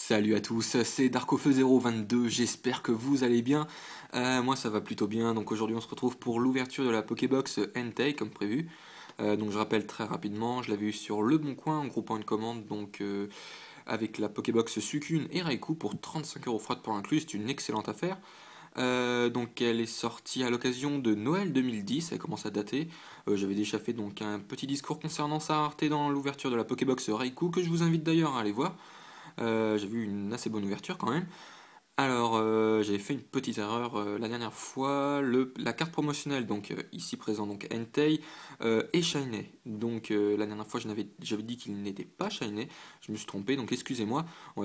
Salut à tous, c'est Darkofeu022, j'espère que vous allez bien. Moi ça va plutôt bien, donc aujourd'hui on se retrouve pour l'ouverture de la Pokébox Entei comme prévu. Donc je rappelle très rapidement, je l'avais eu sur Le Bon Coin en groupant une commande donc avec la Pokébox Suicune et Raikou pour 35€ frais pour inclus, c'est une excellente affaire. Donc elle est sortie à l'occasion de Noël 2010, elle commence à dater. J'avais déjà fait donc un petit discours concernant sa rareté dans l'ouverture de la Pokébox Raikou que je vous invite d'ailleurs à aller voir. J'ai vu une assez bonne ouverture quand même. Alors, j'avais fait une petite erreur la dernière fois. La carte promotionnelle, donc ici présent, donc Entei, est Shiny. Donc la dernière fois, j'avais dit qu'il n'était pas Shiny. Je me suis trompé, donc excusez-moi.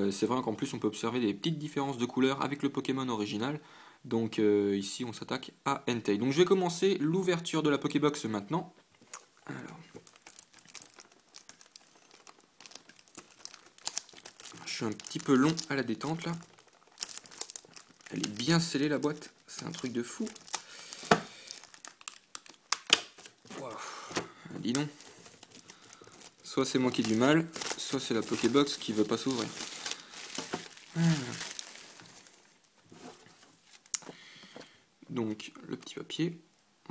C'est vrai qu'en plus, on peut observer des petites différences de couleur avec le Pokémon original. Donc ici, on s'attaque à Entei. Donc je vais commencer l'ouverture de la Pokébox maintenant. Alors, je suis un petit peu long à la détente là. Elle est bien scellée la boîte, c'est un truc de fou. Wow. Dis donc. Soit c'est moi qui ai du mal, soit c'est la Pokébox qui veut pas s'ouvrir. Donc le petit papier,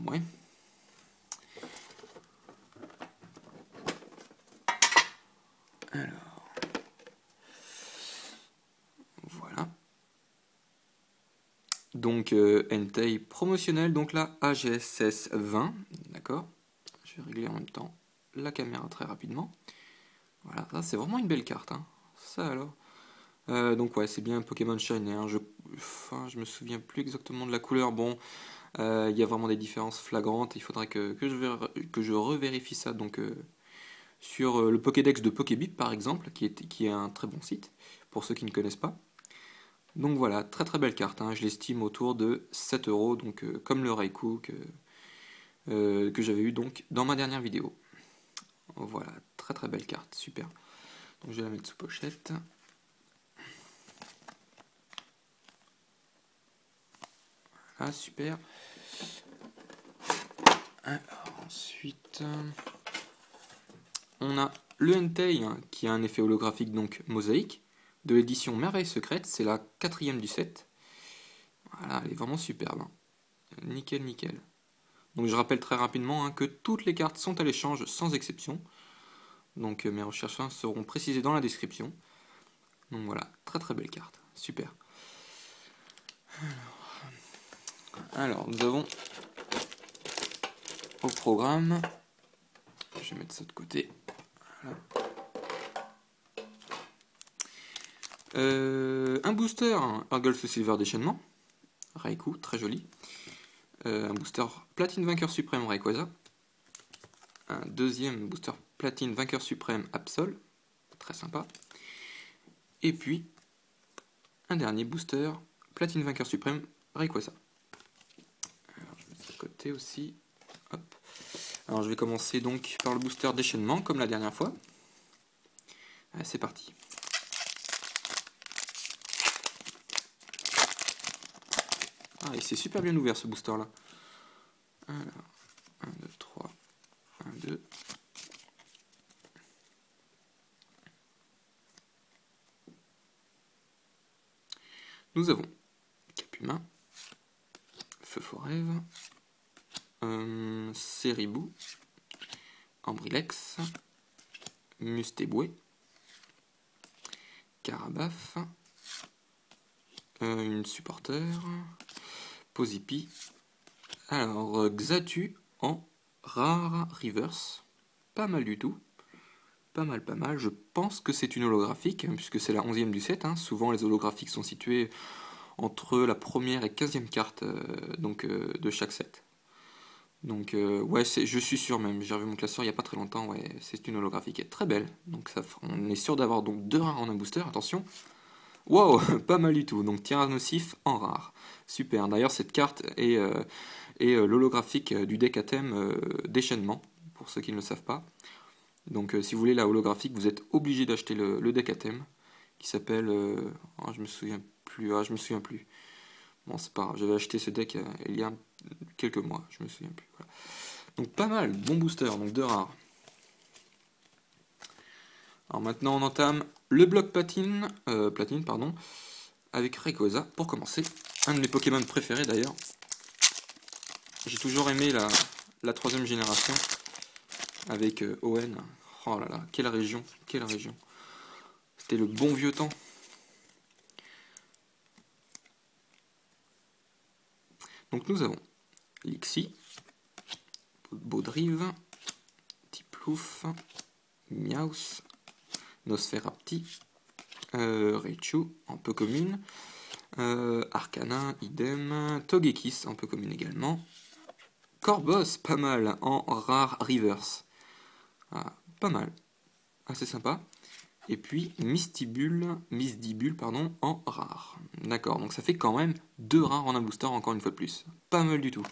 ouais. Alors, voilà. Donc Entei promotionnel, donc là AGSS 20, d'accord. Je vais régler en même temps la caméra très rapidement. Voilà, ça c'est vraiment une belle carte, hein. Ça alors. Donc ouais, c'est bien un Pokémon Shiny, hein. Je me souviens plus exactement de la couleur. Bon, il y a vraiment des différences flagrantes. Il faudrait que je revérifie ça donc sur le Pokédex de Pokébip par exemple, qui est un très bon site pour ceux qui ne connaissent pas. Donc voilà, très très belle carte, hein. Je l'estime autour de 7€, donc comme le Raikou que j'avais eu donc dans ma dernière vidéo. Voilà, très très belle carte, super. Donc je vais la mettre sous pochette. Voilà, super. Alors, ensuite, on a le Entei hein, qui a un effet holographique donc mosaïque de l'édition Merveille Secrète, c'est la 4e du set. Voilà, elle est vraiment superbe, hein. Nickel, nickel. Donc je rappelle très rapidement hein, que toutes les cartes sont à l'échange sans exception. Donc mes recherches hein, seront précisées dans la description. Donc voilà, très très belle carte, super. Alors nous avons au programme, je vais mettre ça de côté. Voilà. Un booster, Urgles Silver déchaînement, Raikou, très joli. Un booster Platine Vainqueur Suprême Rayquaza. Un deuxième booster Platine Vainqueur Suprême Absol, très sympa. Et puis, un dernier booster Platine Vainqueur Suprême Rayquaza. Alors, je mets ça de côté aussi. Hop. Alors, je vais commencer donc par le booster déchaînement, comme la dernière fois. Allez, c'est parti. Ah, et c'est super bien ouvert ce booster là. Alors, 1, 2, 3, 1, 2. Nous avons Capumin, Feu Forève, Ceribou, Ambrilex, Mustéboué, Carabaf, une supporter, Posipi, alors Xatu en rare reverse, pas mal du tout, pas mal, je pense que c'est une holographique, puisque c'est la 11e du set, hein. Souvent les holographiques sont situés entre la première et 15e carte de chaque set. Donc ouais, je suis sûr même, j'ai revu mon classeur il n'y a pas très longtemps, ouais, c'est une holographique, elle est très belle, donc on est sûr d'avoir donc 2 rares en un booster, attention. Wow, pas mal du tout, donc Tyrannosif en rare, super, d'ailleurs cette carte est l'holographique du deck à thème déchaînement, pour ceux qui ne le savent pas. Donc si vous voulez la holographique, vous êtes obligé d'acheter le deck à thème, qui s'appelle, oh, je me souviens plus, bon c'est pas grave, j'avais acheté ce deck il y a quelques mois, je me souviens plus, voilà. Donc pas mal, bon booster, donc 2 rares. Alors maintenant on entame le bloc platine pardon, avec Rayquaza pour commencer. Un de mes Pokémon préférés d'ailleurs. J'ai toujours aimé la troisième génération avec Owen. Oh là là, quelle région, quelle région. C'était le bon vieux temps. Donc nous avons Lixie, Baudrive, Tiplouf, Miaus, Nosferapti, Raichu, un peu commune, Arcana, idem, Togekiss, un peu commune également, Corboss, pas mal, en rare reverse. Ah, pas mal, assez sympa. Et puis Misdibule, pardon, en rare. D'accord, donc ça fait quand même 2 rares en un booster, encore une fois de plus. Pas mal du tout.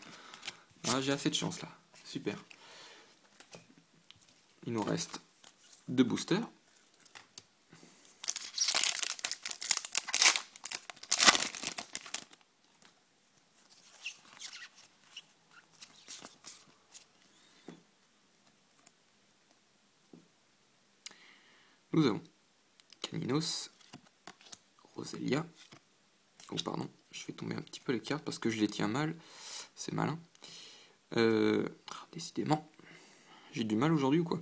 Ah, j'ai assez de chance là, super. Il nous reste 2 boosters. Nous avons Caninos, Roselia. Oh pardon, je fais tomber un petit peu les cartes parce que je les tiens mal. C'est malin. Décidément, j'ai du mal aujourd'hui ou quoi?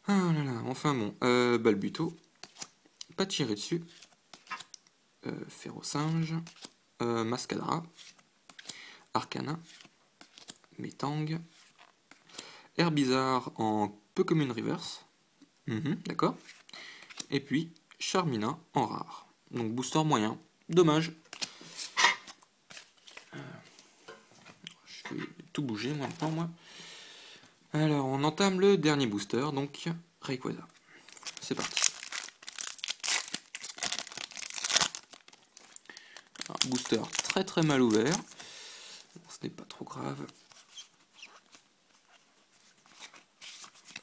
Ah là là, enfin bon. Balbuto, Pachirisu, Ferrosinge, Mascadra, Arcana, Metang, Herbizarre en peu commune reverse. D'accord. Et puis Charmina en rare. Donc booster moyen. Dommage. Je vais tout bouger maintenant moi. Alors on entame le dernier booster, donc Rayquaza. C'est parti. Un booster très très mal ouvert. Ce n'est pas trop grave.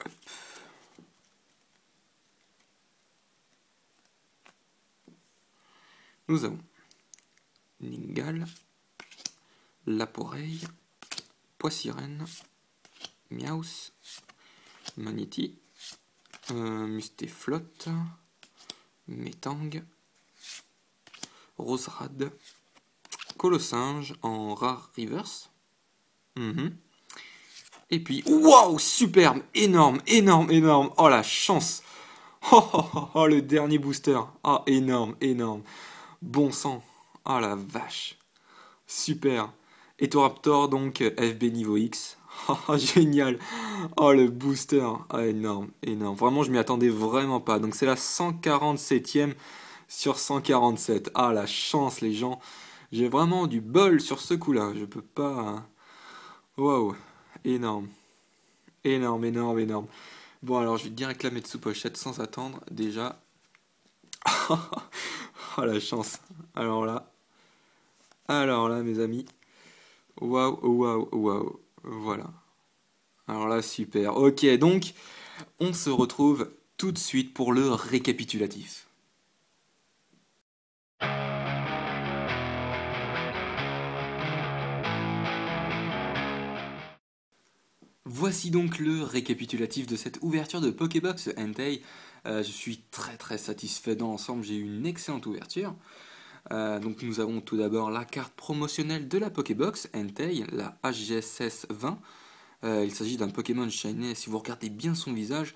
Hop. Nous avons Ningal, Laporeille, Poissirène, Miaus, Magnéti, Mustéflotte, Metang, Roserade, Colossinge en rare reverse. Et puis, waouh, superbe, énorme, énorme, énorme. Oh la chance. Oh, oh, oh, oh, le dernier booster. Oh, énorme, énorme. Bon sang. Oh la vache. Super. Etoraptor, donc FB niveau X. Oh, génial. Oh, le booster. Oh, énorme, énorme. Vraiment, je m'y attendais vraiment pas. Donc, c'est la 147e sur 147. Ah, la chance, les gens. J'ai vraiment du bol sur ce coup-là. Je peux pas. Waouh. Énorme. Énorme, énorme, énorme. Bon, alors, je vais direct la mettre sous pochette sans attendre. Déjà. Oh, la chance. Alors là, mes amis. Waouh, waouh, waouh. Voilà. Alors là, super. Ok, donc, on se retrouve tout de suite pour le récapitulatif. Voici donc le récapitulatif de cette ouverture de Pokébox Entei. Je suis très très satisfait dans l'ensemble, j'ai eu une excellente ouverture. Donc nous avons tout d'abord la carte promotionnelle de la Pokébox Entei, la HGSS 20. Il s'agit d'un Pokémon Shiny. Si vous regardez bien son visage,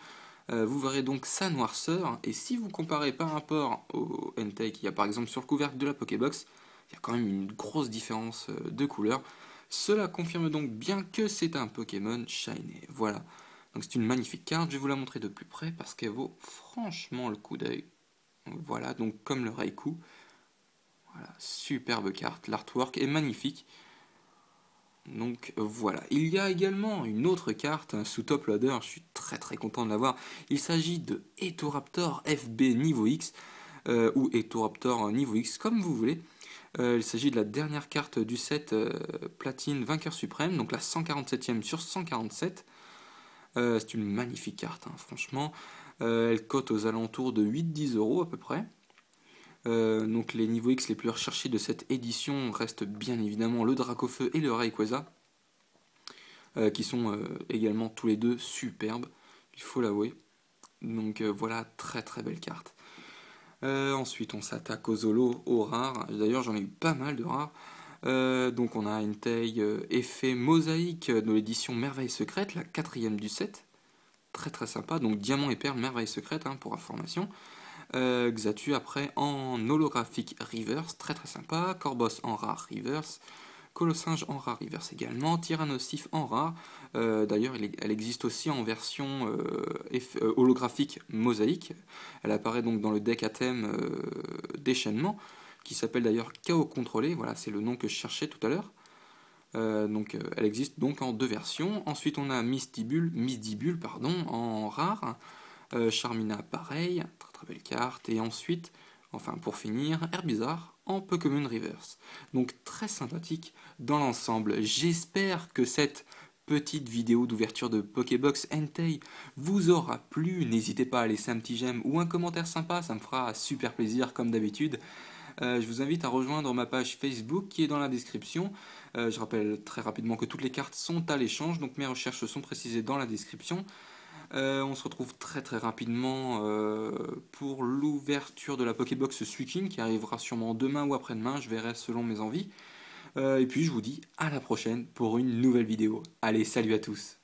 vous verrez donc sa noirceur. Et si vous comparez par rapport au Entei qu'il y a par exemple sur le couvercle de la Pokébox, il y a quand même une grosse différence de couleur. Cela confirme donc bien que c'est un Pokémon Shiny. Voilà. Donc c'est une magnifique carte. Je vais vous la montrer de plus près parce qu'elle vaut franchement le coup d'œil. Voilà, donc comme le Raikou. Voilà, superbe carte. L'artwork est magnifique. Donc voilà. Il y a également une autre carte sous Top Loader. Je suis très très content de l'avoir. Il s'agit de Etoraptor FB niveau X ou Etoraptor niveau X comme vous voulez. Il s'agit de la dernière carte du set Platine Vainqueur Suprême, donc la 147e sur 147. C'est une magnifique carte, hein, franchement. Elle cote aux alentours de 8-10 € à peu près. Donc les niveaux X les plus recherchés de cette édition restent bien évidemment le Dracofeu et le Rayquaza, qui sont également tous les deux superbes, il faut l'avouer. Donc voilà, très très belle carte. Ensuite, on s'attaque aux holos, aux rares. D'ailleurs, j'en ai eu pas mal de rares. Donc, on a une taille effet mosaïque de l'édition Merveille Secrète, la quatrième du set. Très très sympa. Donc, diamant et perle, Merveille Secrète, hein, pour information. Xatu après en holographique reverse, très très sympa. Corboss en rare reverse. Colossinge en rare reverse également. Tyrannosif en rare. D'ailleurs, elle existe aussi en version holographique mosaïque. Elle apparaît donc dans le deck à thème déchaînement, qui s'appelle d'ailleurs Chaos Contrôlé. Voilà, c'est le nom que je cherchais tout à l'heure. Elle existe donc en deux versions. Ensuite, on a Misdibule pardon, en rare. Charmina, pareil, très très belle carte. Et ensuite, enfin pour finir, Herbizarre en Pokémon Reverse. Donc très sympathique dans l'ensemble. J'espère que cette petite vidéo d'ouverture de Pokébox Entei vous aura plu. N'hésitez pas à laisser un petit j'aime ou un commentaire sympa, ça me fera super plaisir comme d'habitude. Je vous invite à rejoindre ma page Facebook qui est dans la description. Je rappelle très rapidement que toutes les cartes sont à l'échange, donc mes recherches sont précisées dans la description. On se retrouve très très rapidement pour l'ouverture de la Pokébox Suiking qui arrivera sûrement demain ou après-demain, je verrai selon mes envies. Et puis je vous dis à la prochaine pour une nouvelle vidéo. Allez, salut à tous!